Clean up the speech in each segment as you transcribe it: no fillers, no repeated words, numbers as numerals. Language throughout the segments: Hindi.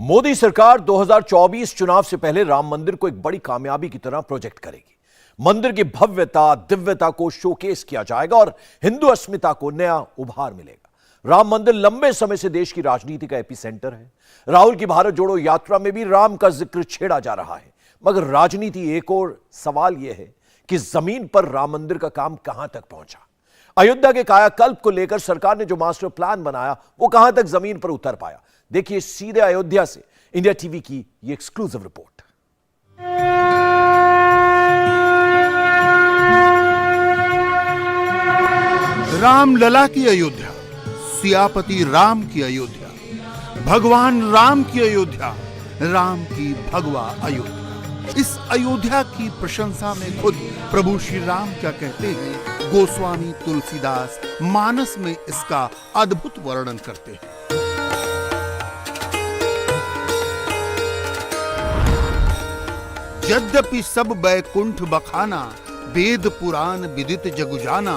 मोदी सरकार 2024 चुनाव से पहले राम मंदिर को एक बड़ी कामयाबी की तरह प्रोजेक्ट करेगी। मंदिर की भव्यता, दिव्यता को शोकेस किया जाएगा और हिंदू अस्मिता को नया उभार मिलेगा। राम मंदिर लंबे समय से देश की राजनीति का एपिसेंटर है। राहुल की भारत जोड़ो यात्रा में भी राम का जिक्र छेड़ा जा रहा है, मगर राजनीति एक और सवाल यह है कि जमीन पर राम मंदिर का काम कहां तक पहुंचा। अयोध्या के कायाकल्प को लेकर सरकार ने जो मास्टर प्लान बनाया वो कहां तक जमीन पर उतर पाया। देखिए सीधे अयोध्या से इंडिया टीवी की ये एक्सक्लूसिव रिपोर्ट। रामलला की अयोध्या, सियापति राम की अयोध्या, भगवान राम की अयोध्या, राम की भगवा अयोध्या। इस अयोध्या की प्रशंसा में खुद प्रभु श्री राम क्या कहते हैं, गोस्वामी तुलसीदास मानस में इसका अद्भुत वर्णन करते हैं। यद्यपि सब बैकुंठ बखाना, वेद पुराण विदित जग जाना,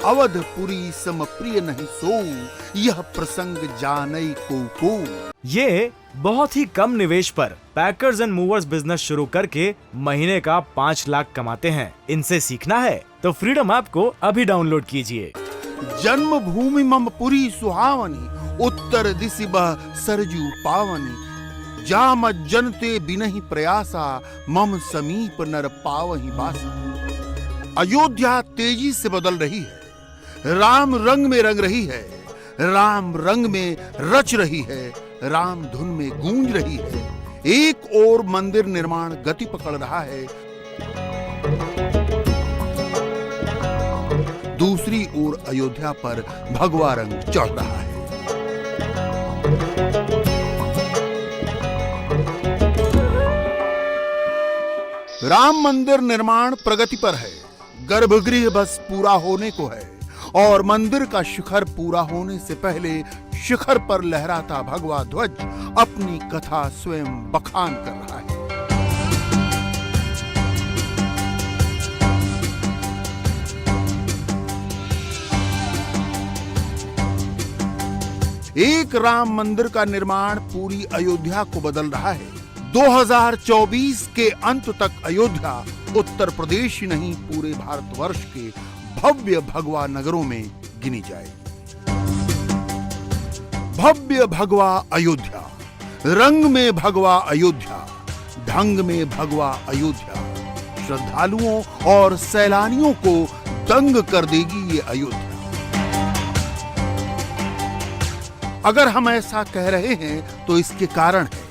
अवधपुरी सम प्रिय नहीं सोऊ, यह प्रसंग जानई को। ये बहुत ही कम निवेश पर पैकर्स एंड मूवर्स बिजनेस शुरू करके महीने का 5 लाख कमाते हैं। इनसे सीखना है तो फ्रीडम ऐप को अभी डाउनलोड कीजिए। जन्मभूमि मम पुरी सुहावनी, उत्तर दिशि बह सरजू पावनी, जाम जनते बिनहि प्रयासा, मम समीप नर पावहि बासा। अयोध्या तेजी से बदल रही है, राम रंग में रंग रही है, राम रंग में रच रही है, राम धुन में गूंज रही है। एक और मंदिर निर्माण गति पकड़ रहा है, दूसरी ओर अयोध्या पर भगवा रंग चढ़ रहा है। राम मंदिर निर्माण प्रगति पर है, गर्भगृह बस पूरा होने को है और मंदिर का शिखर पूरा होने से पहले शिखर पर लहराता भगवा ध्वज अपनी कथा स्वयं बखान कर रहा है। एक राम मंदिर का निर्माण पूरी अयोध्या को बदल रहा है। 2024 के अंत तक अयोध्या उत्तर प्रदेश ही नहीं पूरे भारतवर्ष के भव्य भगवा नगरों में गिनी जाएगी। भव्य भगवा अयोध्या, रंग में भगवा अयोध्या, ढंग में भगवा अयोध्या, श्रद्धालुओं और सैलानियों को दंग कर देगी ये अयोध्या। अगर हम ऐसा कह रहे हैं तो इसके कारण है,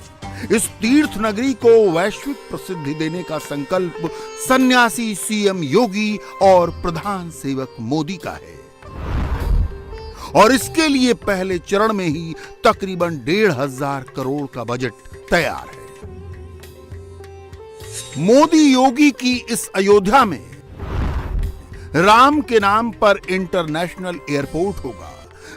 इस तीर्थ नगरी को वैश्विक प्रसिद्धि देने का संकल्प सन्यासी सीएम योगी और प्रधान सेवक मोदी का है और इसके लिए पहले चरण में ही तकरीबन 1,500 करोड़ का बजट तैयार है। मोदी योगी की इस अयोध्या में राम के नाम पर इंटरनेशनल एयरपोर्ट होगा,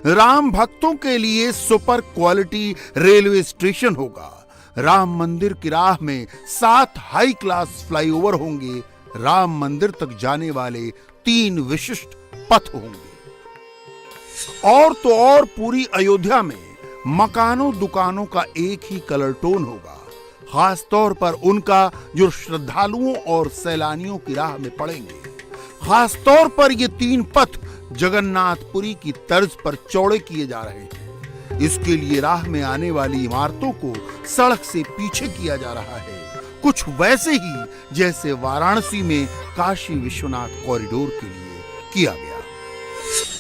राम भक्तों के लिए सुपर क्वालिटी रेलवे स्टेशन होगा, राम मंदिर की राह में 7 हाई क्लास फ्लाईओवर होंगे, राम मंदिर तक जाने वाले 3 विशिष्ट पथ होंगे और तो और पूरी अयोध्या में मकानों दुकानों का एक ही कलर टोन होगा, खास तौर पर उनका जो श्रद्धालुओं और सैलानियों की राह में पड़ेंगे। खास तौर पर ये 3 पथ जगन्नाथपुरी की तर्ज पर चौड़े किए जा रहे हैं। इसके लिए राह में आने वाली इमारतों को सड़क से पीछे किया जा रहा है, कुछ वैसे ही जैसे वाराणसी में काशी विश्वनाथ कॉरिडोर के लिए किया गया।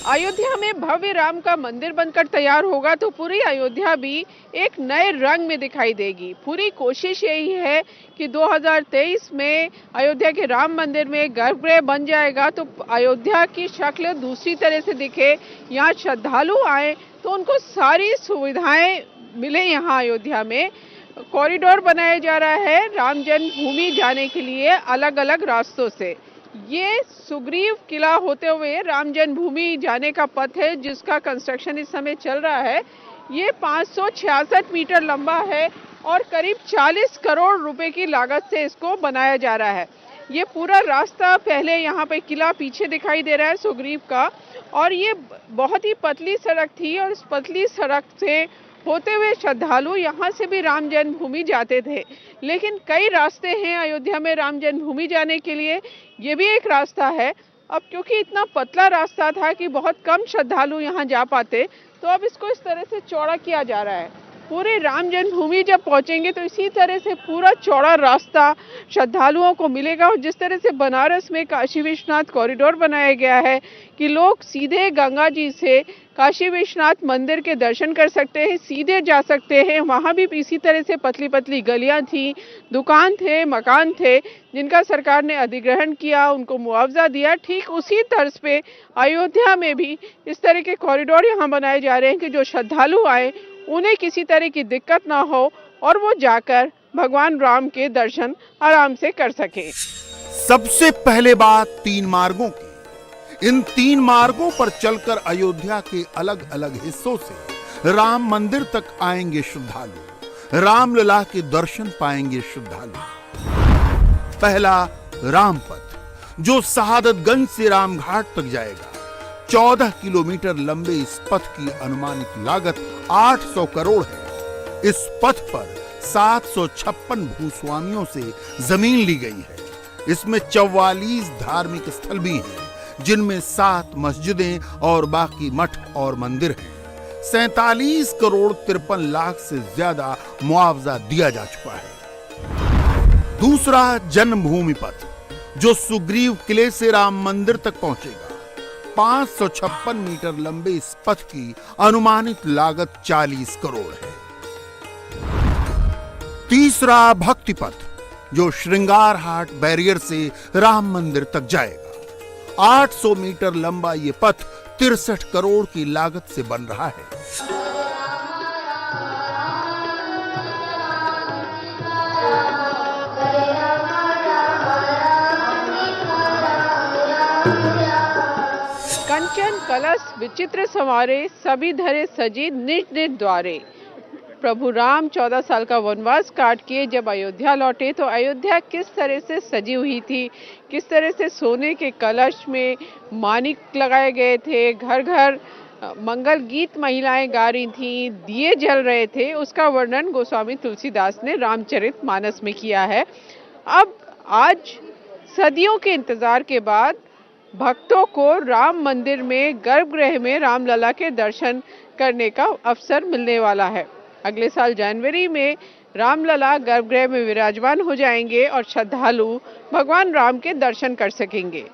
अयोध्या में भव्य राम का मंदिर बनकर तैयार होगा तो पूरी अयोध्या भी एक नए रंग में दिखाई देगी। पूरी कोशिश यही है कि 2023 में अयोध्या के राम मंदिर में गर्भगृह बन जाएगा तो अयोध्या की शक्ल दूसरी तरह से दिखे, यहाँ श्रद्धालु आए तो उनको सारी सुविधाएं मिले। यहाँ अयोध्या में कॉरिडोर बनाया जा रहा है राम जन्मभूमि जाने के लिए अलग अलग रास्तों से। ये सुग्रीव किला होते हुए राम जन्मभूमि जाने का पथ है जिसका कंस्ट्रक्शन इस समय चल रहा है। ये 566 मीटर लंबा है और करीब 40 करोड़ रुपए की लागत से इसको बनाया जा रहा है। ये पूरा रास्ता, पहले यहाँ पे किला पीछे दिखाई दे रहा है सुग्रीव का, और ये बहुत ही पतली सड़क थी और इस पतली सड़क से होते हुए श्रद्धालु यहाँ से भी राम जन्मभूमि जाते थे। लेकिन कई रास्ते हैं अयोध्या में राम जन्मभूमि जाने के लिए, ये भी एक रास्ता है। अब क्योंकि इतना पतला रास्ता था कि बहुत कम श्रद्धालु यहाँ जा पाते, तो अब इसको इस तरह से चौड़ा किया जा रहा है। पूरे राम जन्मभूमि जब पहुंचेंगे तो इसी तरह से पूरा चौड़ा रास्ता श्रद्धालुओं को मिलेगा। और जिस तरह से बनारस में काशी विश्वनाथ कॉरिडोर बनाया गया है कि लोग सीधे गंगा जी से काशी विश्वनाथ मंदिर के दर्शन कर सकते हैं, सीधे जा सकते हैं। वहाँ भी इसी तरह से पतली पतली गलियाँ थी, दुकान थे, मकान थे, जिनका सरकार ने अधिग्रहण किया, उनको मुआवजा दिया। ठीक उसी तर्ज पे अयोध्या में भी इस तरह के कॉरिडोर यहाँ बनाए जा रहे हैं कि जो श्रद्धालु आए उन्हें किसी तरह की दिक्कत ना हो और वो जाकर भगवान राम के दर्शन आराम से कर सके। सबसे पहले बात 3 मार्गों की। इन 3 मार्गों पर चलकर अयोध्या के अलग अलग हिस्सों से राम मंदिर तक आएंगे श्रद्धालु, रामलला के दर्शन पाएंगे श्रद्धालु। पहला रामपथ, जो शहादतगंज से रामघाट तक जाएगा। 14 किलोमीटर लंबे इस पथ की अनुमानित लागत 800 करोड़ है। इस पथ पर 756 भूस्वामियों से जमीन ली गई है। इसमें 44 धार्मिक स्थल भी हैं, जिनमें 7 मस्जिदें और बाकी मठ और मंदिर हैं। 47 करोड़ 53 लाख से ज्यादा मुआवजा दिया जा चुका है। दूसरा जन्मभूमि पथ, जो सुग्रीव किले से राम मंदिर तक पहुंचेगा। 556 मीटर लंबे इस पथ की अनुमानित लागत 40 करोड़ है। तीसरा भक्ति पथ, जो श्रृंगार हाट बैरियर से राम मंदिर तक जाएगा। 800 मीटर लंबा ये पथ 63 करोड़ की लागत से बन रहा है। कंचन कलश विचित्र संवारे, सभी धरे सजी निज निज द्वारे। प्रभु राम 14 साल का वनवास काट के जब अयोध्या लौटे तो अयोध्या किस तरह से सजी हुई थी, किस तरह से सोने के कलश में मानिक लगाए गए थे, घर घर मंगल गीत महिलाएं गा रही थीं, दिए जल रहे थे, उसका वर्णन गोस्वामी तुलसीदास ने रामचरितमानस में किया है। अब आज सदियों के इंतजार के बाद भक्तों को राम मंदिर में गर्भगृह में रामलला के दर्शन करने का अवसर मिलने वाला है। अगले साल जनवरी में रामलला गर्भगृह में विराजमान हो जाएंगे और श्रद्धालु भगवान राम के दर्शन कर सकेंगे।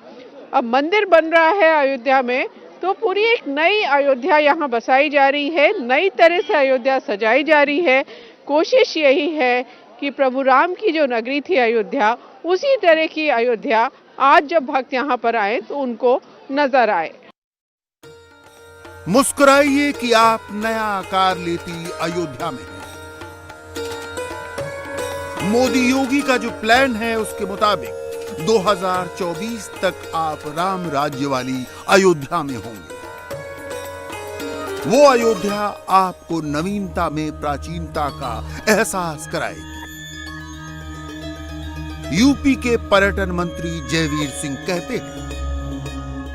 अब मंदिर बन रहा है अयोध्या में, तो पूरी एक नई अयोध्या यहाँ बसाई जा रही है, नई तरह से अयोध्या सजाई जा रही है। कोशिश यही है कि प्रभु राम की जो नगरी थी अयोध्या, उसी तरह की अयोध्या आज जब भक्त यहाँ पर आए तो उनको नजर आए। मुस्कुराइए कि आप नया आकार लेती अयोध्या में हैं। मोदी योगी का जो प्लान है उसके मुताबिक 2024 तक आप राम राज्य वाली अयोध्या में होंगे। वो अयोध्या आपको नवीनता में प्राचीनता का एहसास कराएगी। यूपी के पर्यटन मंत्री जयवीर सिंह कहते हैं,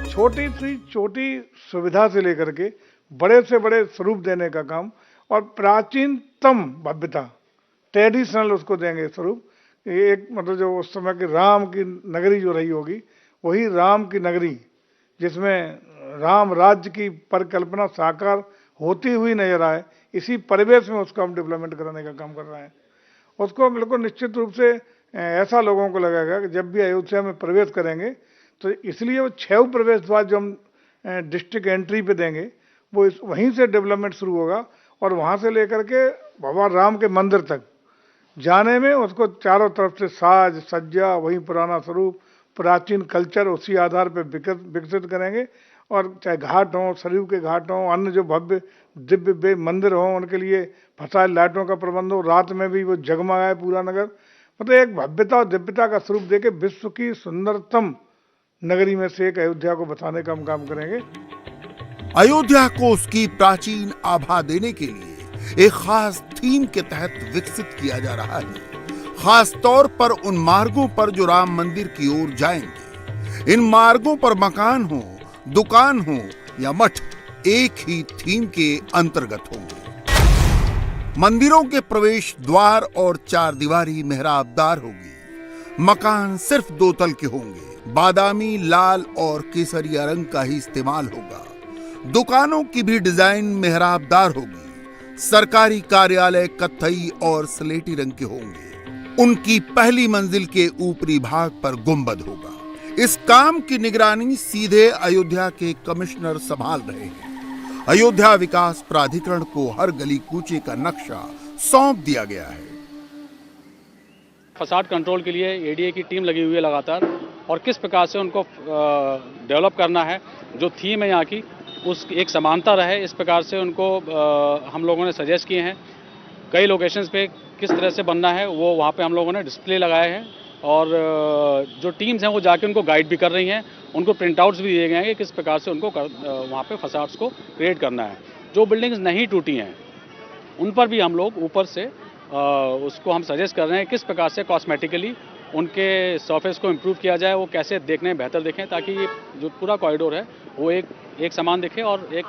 छोटी सी छोटी सुविधा से लेकर के बड़े से बड़े स्वरूप देने का काम और प्राचीनतम भव्यता, ट्रेडिशनल उसको देंगे स्वरूप। एक मतलब जो उस समय की राम की नगरी जो रही होगी, वही राम की नगरी जिसमें राम राज्य की परिकल्पना साकार होती हुई नजर आए, इसी परिवेश में उसको हम डेवलपमेंट कराने का काम कर रहे हैं। उसको बिल्कुल निश्चित रूप से ऐसा लोगों को लगेगा कि जब भी अयोध्या में प्रवेश करेंगे तो इसलिए वो 6 प्रवेश द्वार जो हम डिस्ट्रिक्ट एंट्री पे देंगे वो वहीं से डेवलपमेंट शुरू होगा और वहाँ से लेकर के भगवान राम के मंदिर तक जाने में उसको चारों तरफ से साज सज्जा, वही पुराना स्वरूप, प्राचीन कल्चर उसी आधार पर विकसित करेंगे। और चाहे घाट हों, सरयू के घाट हों, अन्य जो भव्य दिव्य मंदिर हों, उनके लिए फसाइल लाइटों का प्रबंध हो, रात में भी वो जगमगाए पूरा नगर। मतलब एक भव्यता और दिव्यता का स्वरूप देके विश्व की सुंदरतम नगरी में से एक अयोध्या को बसाने का हम काम करेंगे। अयोध्या को उसकी प्राचीन आभा देने के लिए एक खास थीम के तहत विकसित किया जा रहा है, खास तौर पर उन मार्गों पर जो राम मंदिर की ओर जाएंगे। इन मार्गों पर मकान हो, दुकान हो या मठ एक ही थीम के अंतर्गत होंगे। मंदिरों के प्रवेश द्वार और 4 दीवारी मेहराबदार होगी। मकान सिर्फ 2 तल के होंगे। बादामी, लाल और केसरिया रंग का ही इस्तेमाल होगा। दुकानों की भी डिजाइन मेहराबदार होगी। सरकारी कार्यालय कत्थई और स्लेटी रंग के होंगे। उनकी पहली मंजिल के ऊपरी भाग पर गुंबद होगा। इस काम की निगरानी सीधे अयोध्या के कमिश्नर संभाल रहे हैं। अयोध्या विकास प्राधिकरण को हर गली कूचे का नक्शा सौंप दिया गया है। फसाड कंट्रोल के लिए एडीए की टीम लगी हुई है लगातार, और किस प्रकार से उनको डेवलप करना है, जो थीम है यहाँ की उस एक समानता रहे, इस प्रकार से उनको हम लोगों ने सजेस्ट किए हैं। कई लोकेशंस पे किस तरह से बनना है वो वहाँ पे हम लोगों ने डिस्प्ले लगाए हैं, और जो टीम्स हैं वो जाके उनको गाइड भी कर रही हैं। उनको प्रिंट आउट्स भी दिए गए हैं कि किस प्रकार से उनको वहाँ पे फसाड्स को क्रिएट करना है। जो बिल्डिंग्स नहीं टूटी हैं उन पर भी हम लोग ऊपर से उसको हम सजेस्ट कर रहे हैं किस प्रकार से कॉस्मेटिकली उनके सरफेस को इम्प्रूव किया जाए, वो कैसे देखने में बेहतर दिखें, ताकि ये जो पूरा कॉरिडोर है वो एक समान दिखे और एक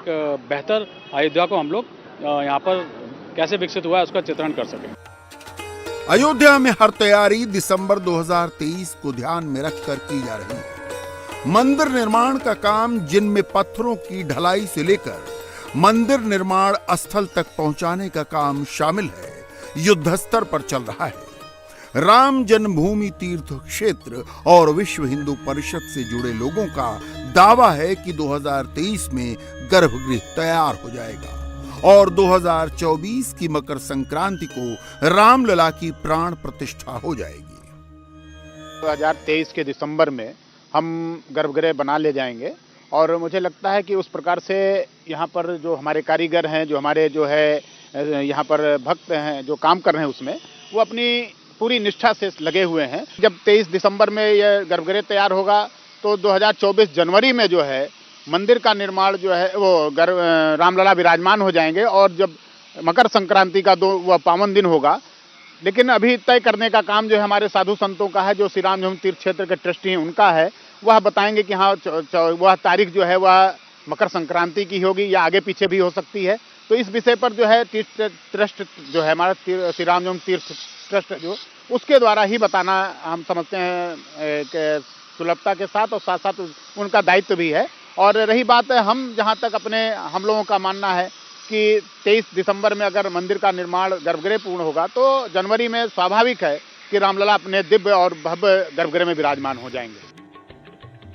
बेहतर अयोध्या को हम लोग यहाँ पर कैसे विकसित हुआ है उसका चित्रण कर सकें। अयोध्या में हर तैयारी दिसंबर 2023 को ध्यान में रखकर की जा रही है। मंदिर निर्माण का काम, जिनमें पत्थरों की ढलाई से लेकर मंदिर निर्माण स्थल तक पहुंचाने का काम शामिल है, युद्ध स्तर पर चल रहा है। राम जन्मभूमि तीर्थ क्षेत्र और विश्व हिंदू परिषद से जुड़े लोगों का दावा है कि 2023 में गर्भगृह तैयार हो जाएगा और 2024 की मकर संक्रांति को रामलला की प्राण प्रतिष्ठा हो जाएगी। 2023 के दिसंबर में हम गर्भगृह बना ले जाएंगे, और मुझे लगता है कि उस प्रकार से यहाँ पर जो हमारे कारीगर हैं, जो हमारे जो है यहाँ पर भक्त हैं जो काम कर रहे हैं, उसमें वो अपनी पूरी निष्ठा से लगे हुए हैं। जब 23 दिसंबर में यह गर्भगृह तैयार होगा तो 2024 जनवरी में जो है मंदिर का निर्माण जो है वो रामलला विराजमान हो जाएंगे, और जब मकर संक्रांति का वह पावन दिन होगा। लेकिन अभी तय करने का काम जो है हमारे साधु संतों का है, जो श्री राम जन्म तीर्थ क्षेत्र के ट्रस्टी हैं उनका है। वह बताएंगे कि हाँ वह तारीख जो है वह मकर संक्रांति की होगी या आगे पीछे भी हो सकती है। तो इस विषय पर जो है तीर्थ ट्रस्ट जो है हमारा श्री राम जन्म तीर्थ ट्रस्ट जो, उसके द्वारा ही बताना हम समझते हैं सुलभता के साथ, और साथ साथ उनका दायित्व भी है। और रही बात है, हम जहाँ तक हम लोगों का मानना है कि 23 दिसंबर में अगर मंदिर का निर्माण गर्भगृह पूर्ण होगा तो जनवरी में स्वाभाविक है कि रामलला अपने दिव्य और भव्य गर्भगृह में विराजमान हो जाएंगे।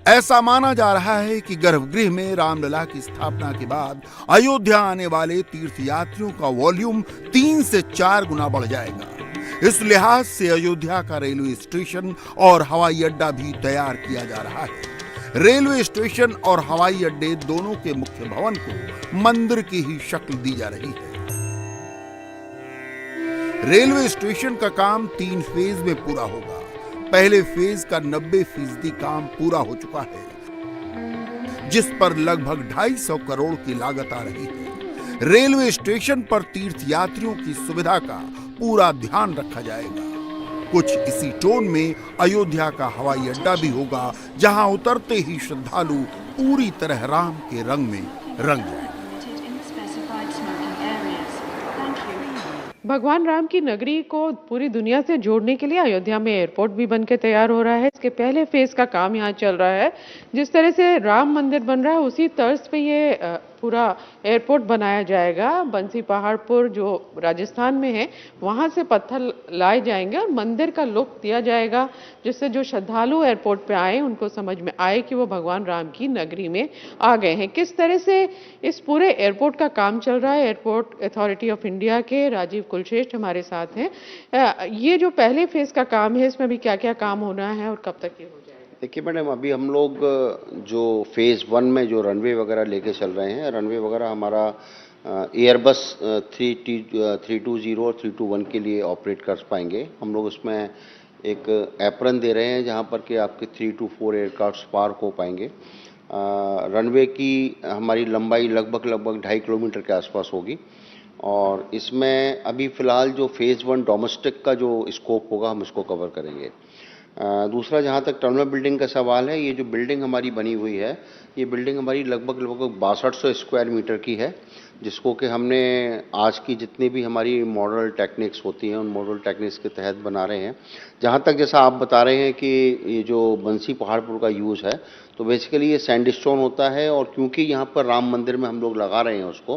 ऐसा माना जा रहा है कि गर्भगृह में रामलला की स्थापना के बाद अयोध्या आने वाले तीर्थयात्रियों का वॉल्यूम 3 से 4 गुना बढ़ जाएगा। इस लिहाज से अयोध्या का रेलवे स्टेशन और हवाई अड्डा भी तैयार किया जा रहा है। रेलवे स्टेशन और हवाई अड्डे दोनों के मुख्य भवन को मंदिर की ही शक्ल दी जा रही है। रेलवे स्टेशन का काम 3 फेज में पूरा होगा। पहले फेज का 90% काम पूरा हो चुका है, जिस पर लगभग 250 करोड़ की लागत आ रही है। रेलवे स्टेशन पर तीर्थ यात्रियों की सुविधा का पूरा ध्यान रखा जाएगा। कुछ इसी टोन में अयोध्या का हवाई अड्डा भी होगा, जहां उतरते ही श्रद्धालु पूरी तरह राम के रंग में रंग जाएंगे। भगवान राम की नगरी को पूरी दुनिया से जोड़ने के लिए अयोध्या में एयरपोर्ट भी बनके तैयार हो रहा है। इसके पहले फेज का काम यहाँ चल रहा है। जिस तरह से राम मंदिर बन रहा है उसी तर्ज पे ये पूरा एयरपोर्ट बनाया जाएगा। बंसी पहाड़पुर जो राजस्थान में है वहाँ से पत्थर लाए जाएंगे और मंदिर का लुक दिया जाएगा, जिससे जो श्रद्धालु एयरपोर्ट पे आए उनको समझ में आए कि वो भगवान राम की नगरी में आ गए हैं। किस तरह से इस पूरे एयरपोर्ट का काम चल रहा है, एयरपोर्ट अथॉरिटी ऑफ इंडिया के राजीव कुलश्रेष्ठ हमारे साथ हैं। ये जो पहले फेज का काम है इसमें भी क्या क्या काम होना है और कब तक ये हो जाएगा? देखिए मैडम, अभी हम लोग जो फेज़ 1 में जो रनवे वगैरह लेके चल रहे हैं, रनवे वगैरह हमारा एयरबस 320 और 321 के लिए ऑपरेट कर पाएंगे। हम लोग उसमें एक एप्रन दे रहे हैं जहां पर कि आपके 3-4 एयरक्राफ्ट पार्क हो पाएंगे। रनवे की हमारी लंबाई लगभग 2.5 किलोमीटर के आसपास होगी, और इसमें अभी फ़िलहाल जो फेज़ 1 डोमेस्टिक का जो स्कोप होगा हम इसको कवर करेंगे। दूसरा, जहाँ तक टर्मिनल बिल्डिंग का सवाल है, ये जो बिल्डिंग हमारी बनी हुई है, ये बिल्डिंग हमारी लगभग 6200 स्क्वायर मीटर की है, जिसको कि हमने आज की जितनी भी हमारी मॉडल टेक्निक्स होती हैं उन मॉडल टेक्निक्स के तहत बना रहे हैं। जहाँ तक जैसा आप बता रहे हैं कि ये जो बंसी पहाड़पुर का यूज़ है, तो बेसिकली ये सैंडस्टोन होता है, और क्योंकि यहाँ पर राम मंदिर में हम लोग लगा रहे हैं उसको,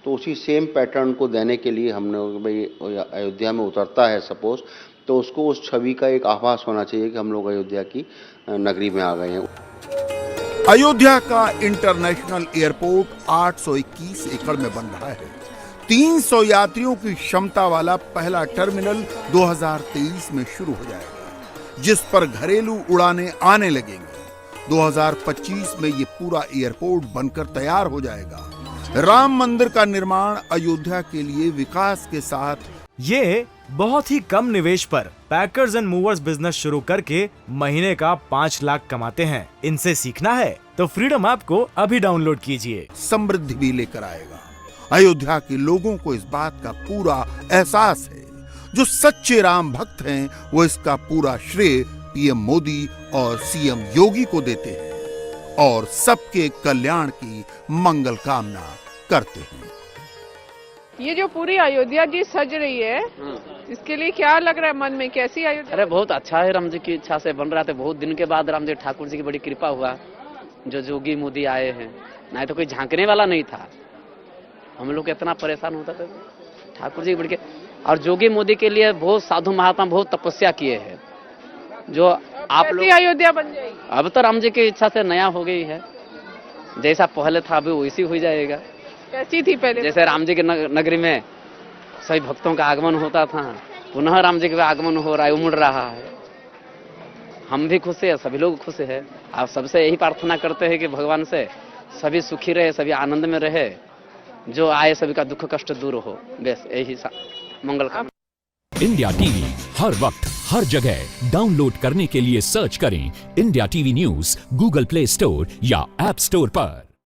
तो उसी सेम पैटर्न को देने के लिए हमने, भाई अयोध्या में उतरता है सपोज, तो उसको उस छवि का एक आभास होना चाहिए कि हम लोग अयोध्या की नगरी में आ गए हैं। अयोध्या का इंटरनेशनल एयरपोर्ट 821 एकड़ में बन रहा है। 300 यात्रियों की क्षमता वाला पहला टर्मिनल 2023 में शुरू हो जाएगा, जिस पर घरेलू उड़ानें आने लगेंगी। 2025 में ये पूरा एयरपोर्ट बनकर तैयार हो जाएगा। राम मंदिर का निर्माण अयोध्या के लिए विकास के साथ ये बहुत ही कम निवेश पर पैकर्स एंड मूवर्स बिजनेस शुरू करके महीने का 5 लाख कमाते हैं। इनसे सीखना है तो फ्रीडम ऐप को अभी डाउनलोड कीजिए। समृद्धि भी लेकर आएगा। अयोध्या के लोगों को इस बात का पूरा एहसास है। जो सच्चे राम भक्त हैं वो इसका पूरा श्रेय पीएम मोदी और सीएम योगी को देते हैं और सबके कल्याण की मंगल कामना करते हैं। ये जो पूरी अयोध्या जी सज रही है, इसके लिए क्या लग रहा है मन में, कैसी अयोध्या? अरे बहुत अच्छा है, राम जी की इच्छा से बन रहा था। बहुत दिन के बाद राम जी ठाकुर जी की बड़ी कृपा हुआ, जो जोगी मोदी आए हैं। नहीं तो कोई झांकने वाला नहीं था, हम लोग इतना परेशान होता था। ठाकुर जी बड़ी, और जोगी मोदी के लिए बहुत साधु महात्मा बहुत तपस्या किए हैं, जो आप लोग अयोध्या बन जाएगी। अब तो राम जी की इच्छा से नया हो गई है, जैसा पहले था अभी वैसी हो जाएगा। कैसी थी पहले? जैसे राम जी की नगरी में सभी भक्तों का आगमन होता था, पुनः राम जी का आगमन हो रहा है, उमड़ रहा है। हम भी खुश हैं, सभी लोग खुश हैं। आप सबसे यही प्रार्थना करते हैं कि भगवान से सभी सुखी रहे, सभी आनंद में रहे, जो आए सभी का दुख कष्ट दूर हो। बस यही मंगल कामना। इंडिया टीवी हर वक्त हर जगह डाउनलोड करने के लिए सर्च करें India TV news Google play store या ऐप स्टोर पर।